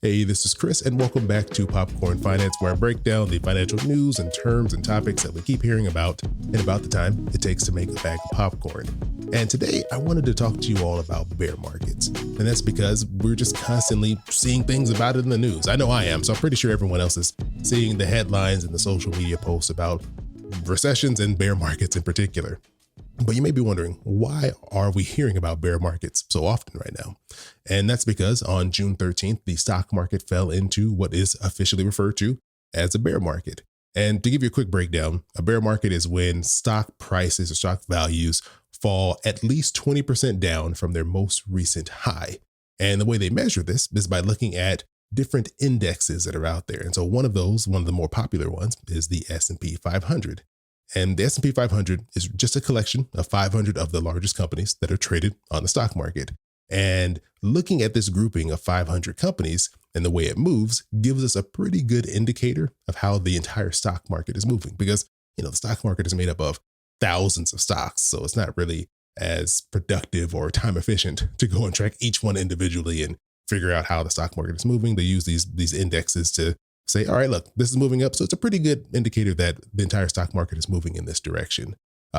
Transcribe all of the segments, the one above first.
Hey, this is Chris, and welcome back to Popcorn Finance, where I break down the financial news and terms and topics that we keep hearing about and about the time it takes to make a bag of popcorn. And today, I wanted to talk to you all about bear markets. And that's because we're just constantly seeing things about it in the news. I know I am, so I'm pretty sure everyone else is seeing the headlines and the social media posts about recessions and bear markets in particular. But you may be wondering, why are we hearing about bear markets so often right now? And that's because on June 13th, the stock market fell into what is officially referred to as a bear market. And to give you a quick breakdown, a bear market is when stock prices or stock values fall at least 20% down from their most recent high. And the way they measure this is by looking at different indexes that are out there. And so one of the more popular ones is the S&P 500. And the S&P 500 is just a collection of 500 of the largest companies that are traded on the stock market. And looking at this grouping of 500 companies and the way it moves gives us a pretty good indicator of how the entire stock market is moving, because, the stock market is made up of thousands of stocks. So it's not really as productive or time efficient to go and track each one individually and figure out how the stock market is moving. They use these indexes to say, all right, look, this is moving up. So it's a pretty good indicator that the entire stock market is moving in this direction.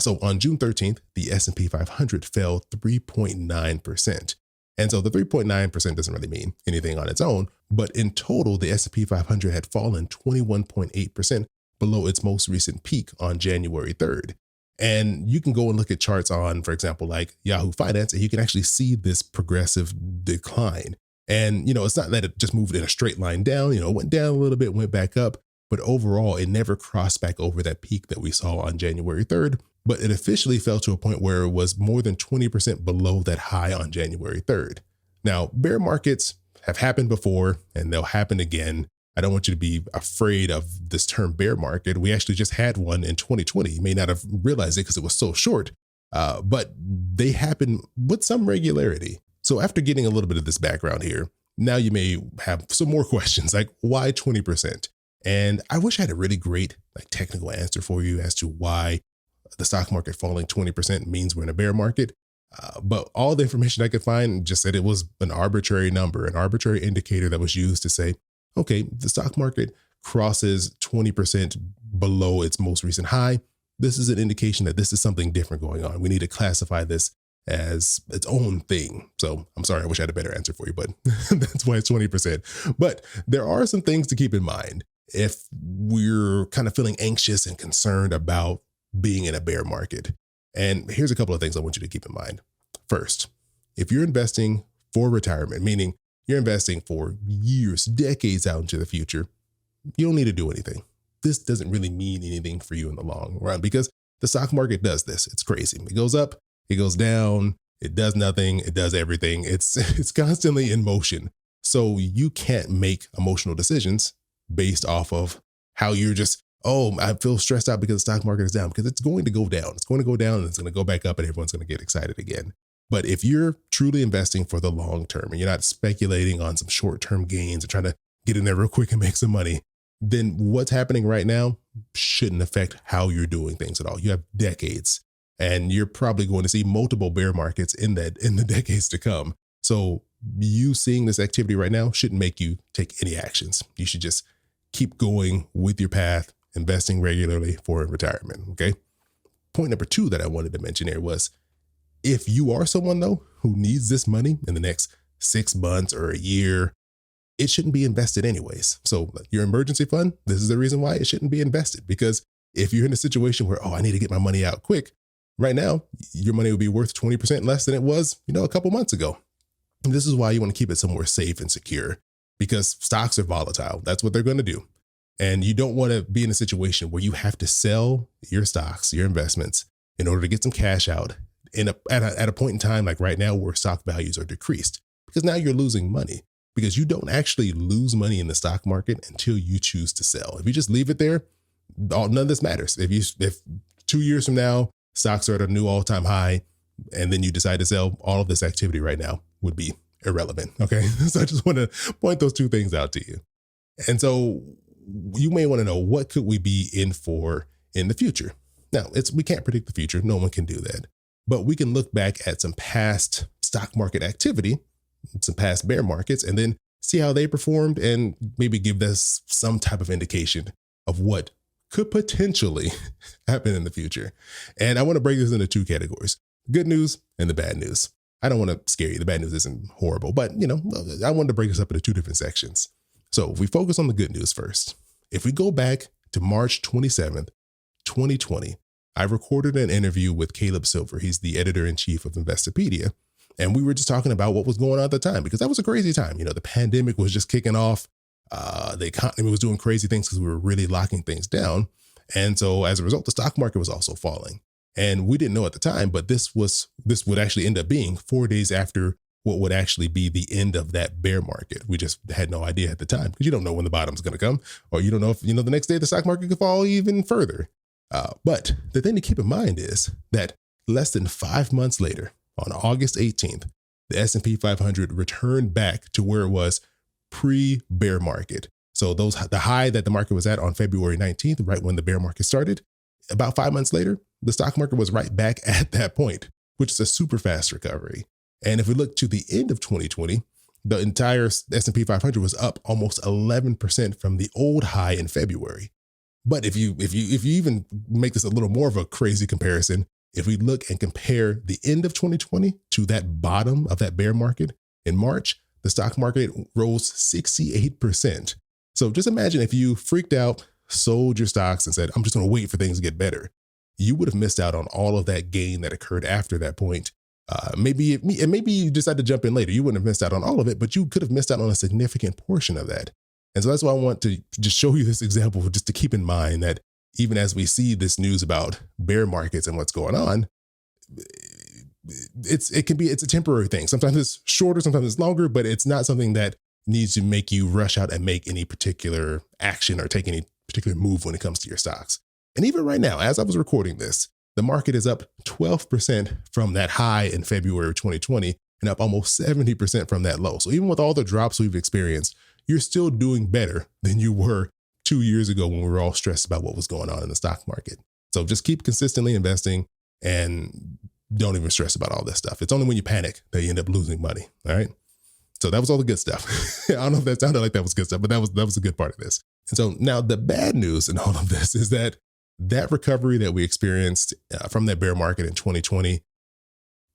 So on June 13th, the S&P 500 fell 3.9%. And so the 3.9% doesn't really mean anything on its own, but in total, the S&P 500 had fallen 21.8% below its most recent peak on January 3rd. And you can go and look at charts on, for example, like Yahoo Finance, and you can actually see this progressive decline. And, it's not that it just moved in a straight line down, it went down a little bit, went back up, but overall, it never crossed back over that peak that we saw on January 3rd, but it officially fell to a point where it was more than 20% below that high on January 3rd. Now, bear markets have happened before and they'll happen again. I don't want you to be afraid of this term bear market. We actually just had one in 2020. You may not have realized it because it was so short, but they happen with some regularity. So after getting a little bit of this background here, now you may have some more questions like, why 20%? And I wish I had a really great technical answer for you as to why the stock market falling 20% means we're in a bear market. But all the information I could find just said it was an arbitrary number, an arbitrary indicator that was used to say, okay, the stock market crosses 20% below its most recent high. This is an indication that this is something different going on. We need to classify this as its own thing. So I'm sorry, I wish I had a better answer for you, but that's why it's 20%. But there are some things to keep in mind if we're kind of feeling anxious and concerned about being in a bear market. And here's a couple of things I want you to keep in mind. First, if you're investing for retirement, meaning you're investing for years, decades out into the future, you don't need to do anything. This doesn't really mean anything for you in the long run because the stock market does this. It's crazy. It goes up, it goes down, it does nothing, it does everything. It's constantly in motion. So you can't make emotional decisions based off of how you're just, oh, I feel stressed out because the stock market is down, because it's going to go down. It's going to go down and it's going to go back up and everyone's going to get excited again. But if you're truly investing for the long term and you're not speculating on some short-term gains and trying to get in there real quick and make some money, then what's happening right now shouldn't affect how you're doing things at all. You have decades. And you're probably going to see multiple bear markets in the decades to come. So you seeing this activity right now shouldn't make you take any actions. You should just keep going with your path, investing regularly for retirement. Okay. Point number 2 that I wanted to mention here was, if you are someone though who needs this money in the next 6 months or a year, it shouldn't be invested anyways. So your emergency fund, this is the reason why it shouldn't be invested, because if you're in a situation where, I need to get my money out quick, right now, your money would be worth 20% less than it was, a couple months ago. And this is why you want to keep it somewhere safe and secure, because stocks are volatile. That's what they're going to do. And you don't want to be in a situation where you have to sell your stocks, your investments, in order to get some cash out at a point in time like right now where stock values are decreased, because now you're losing money, because you don't actually lose money in the stock market until you choose to sell. If you just leave it there, none of this matters. If 2 years from now, stocks are at a new all-time high, and then you decide to sell, all of this activity right now would be irrelevant. Okay. So I just want to point those 2 things out to you. And so you may want to know, what could we be in for in the future? Now, we can't predict the future. No one can do that. But we can look back at some past stock market activity, some past bear markets, and then see how they performed, and maybe give us some type of indication of what could potentially happen in the future. And I want to break this into two categories: good news and the bad news. I don't want to scare you. The bad news isn't horrible, but I wanted to break this up into two different sections. So if we focus on the good news first, if we go back to March 27th, 2020, I recorded an interview with Caleb Silver. He's the editor-in-chief of Investopedia. And we were just talking about what was going on at the time, because that was a crazy time. The pandemic was just kicking off. The economy was doing crazy things because we were really locking things down. And so as a result, the stock market was also falling. And we didn't know at the time, but this would actually end up being 4 days after what would actually be the end of that bear market. We just had no idea at the time, because you don't know when the bottom's going to come, or you don't know if, the next day the stock market could fall even further. But the thing to keep in mind is that less than 5 months later, on August 18th, the S&P 500 returned back to where it was pre-bear market. So the high that the market was at on February 19th, right when the bear market started, about 5 months later, the stock market was right back at that point, which is a super fast recovery. And if we look to the end of 2020, the entire S&P 500 was up almost 11% from the old high in February. But if you even make this a little more of a crazy comparison, if we look and compare the end of 2020 to that bottom of that bear market in March, the stock market rose 68%. So just imagine if you freaked out, sold your stocks, and said, I'm just going to wait for things to get better. You would have missed out on all of that gain that occurred after that point. Maybe you decided to jump in later. You wouldn't have missed out on all of it, but you could have missed out on a significant portion of that. And so that's why I want to just show you this example, just to keep in mind that even as we see this news about bear markets and what's going on, it's a temporary thing. Sometimes it's shorter, sometimes it's longer, but it's not something that needs to make you rush out and make any particular action or take any particular move when it comes to your stocks. And even right now, as I was recording this, the market is up 12% from that high in February 2020 and up almost 70% from that low. So even with all the drops we've experienced, you're still doing better than you were 2 years ago when we were all stressed about what was going on in the stock market. So just keep consistently investing and don't even stress about all this stuff. It's only when you panic that you end up losing money. All right. So that was all the good stuff. I don't know if that sounded like that was good stuff, but that was a good part of this. And so now the bad news in all of this is that recovery that we experienced from that bear market in 2020,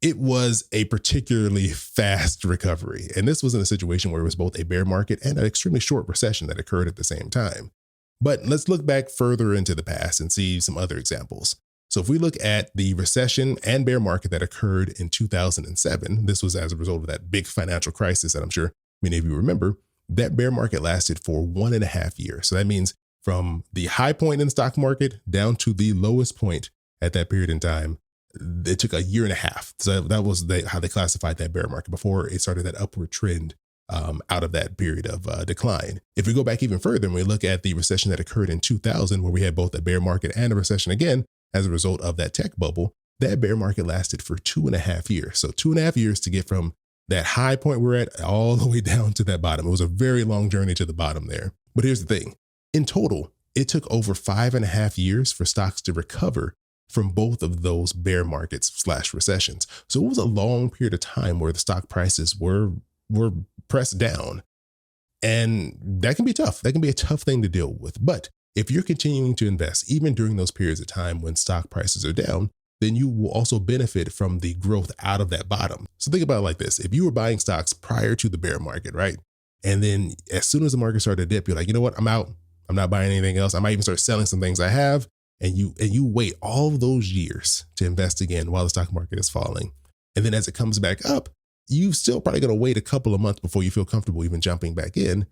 it was a particularly fast recovery. And this was in a situation where it was both a bear market and an extremely short recession that occurred at the same time. But let's look back further into the past and see some other examples. So if we look at the recession and bear market that occurred in 2007, this was as a result of that big financial crisis that I'm sure many of you remember. That bear market lasted for 1.5 years. So that means from the high point in the stock market down to the lowest point at that period in time, it took 1.5 years. So that was how they classified that bear market before it started that upward trend out of that period of decline. If we go back even further and we look at the recession that occurred in 2000, where we had both a bear market and a recession again as a result of that tech bubble, that bear market lasted for 2.5 years. So 2.5 years to get from that high point we're at all the way down to that bottom. It was a very long journey to the bottom there. But here's the thing. In total, it took over 5.5 years for stocks to recover from both of those bear markets / recessions. So it was a long period of time where the stock prices were pressed down. And that can be tough. That can be a tough thing to deal with. But if you're continuing to invest, even during those periods of time when stock prices are down, then you will also benefit from the growth out of that bottom. So think about it like this. If you were buying stocks prior to the bear market, right? And then as soon as the market started to dip, you're like, you know what? I'm out. I'm not buying anything else. I might even start selling some things I have. And you wait all those years to invest again while the stock market is falling. And then as it comes back up, you still probably going to wait a couple of months before you feel comfortable even jumping back in.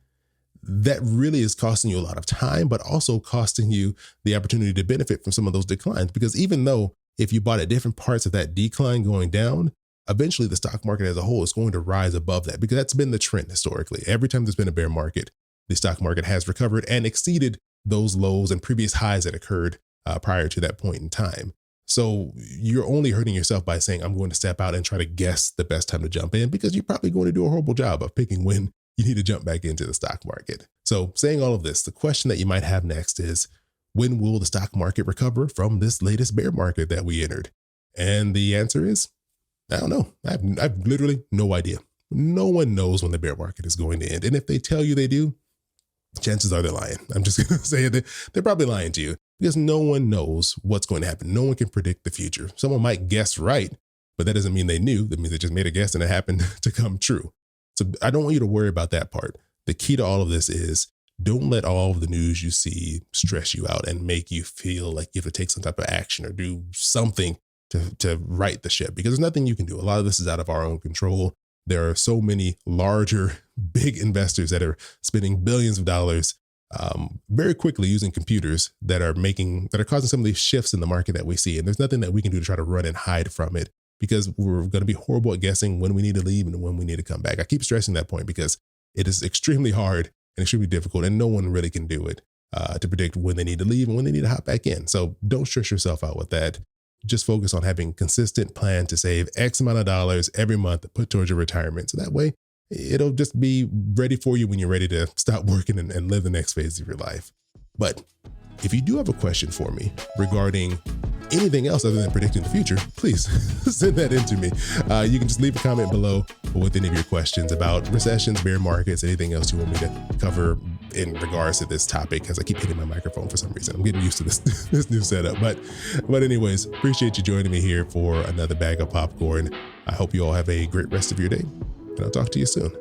That really is costing you a lot of time, but also costing you the opportunity to benefit from some of those declines. Because even though if you bought at different parts of that decline going down, eventually the stock market as a whole is going to rise above that, because that's been the trend historically. Every time there's been a bear market, the stock market has recovered and exceeded those lows and previous highs that occurred prior to that point in time. So you're only hurting yourself by saying, I'm going to step out and try to guess the best time to jump in, because you're probably going to do a horrible job of picking when you need to jump back into the stock market. So saying all of this, the question that you might have next is, when will the stock market recover from this latest bear market that we entered? And the answer is, I don't know. I have literally no idea. No one knows when the bear market is going to end. And if they tell you they do, chances are they're lying. I'm just going to say it. They're probably lying to you because no one knows what's going to happen. No one can predict the future. Someone might guess right, but that doesn't mean they knew. That means they just made a guess and it happened to come true. So I don't want you to worry about that part. The key to all of this is don't let all of the news you see stress you out and make you feel like you have to take some type of action or do something to right the ship, because there's nothing you can do. A lot of this is out of our own control. There are so many larger, big investors that are spending billions of dollars very quickly using computers that are causing some of these shifts in the market that we see. And there's nothing that we can do to try to run and hide from it, because we're going to be horrible at guessing when we need to leave and when we need to come back. I keep stressing that point because it is extremely hard and extremely difficult, and no one really can do it to predict when they need to leave and when they need to hop back in. So don't stress yourself out with that. Just focus on having a consistent plan to save X amount of dollars every month to put towards your retirement. So that way it'll just be ready for you when you're ready to stop working and live the next phase of your life. But if you do have a question for me regarding anything else other than predicting the future, please send that in to me. You can just leave a comment below with any of your questions about recessions, bear markets, anything else you want me to cover in regards to this topic, because I keep hitting my microphone for some reason. I'm getting used to this new setup. But anyways, appreciate you joining me here for another bag of popcorn. I hope you all have a great rest of your day, and I'll talk to you soon.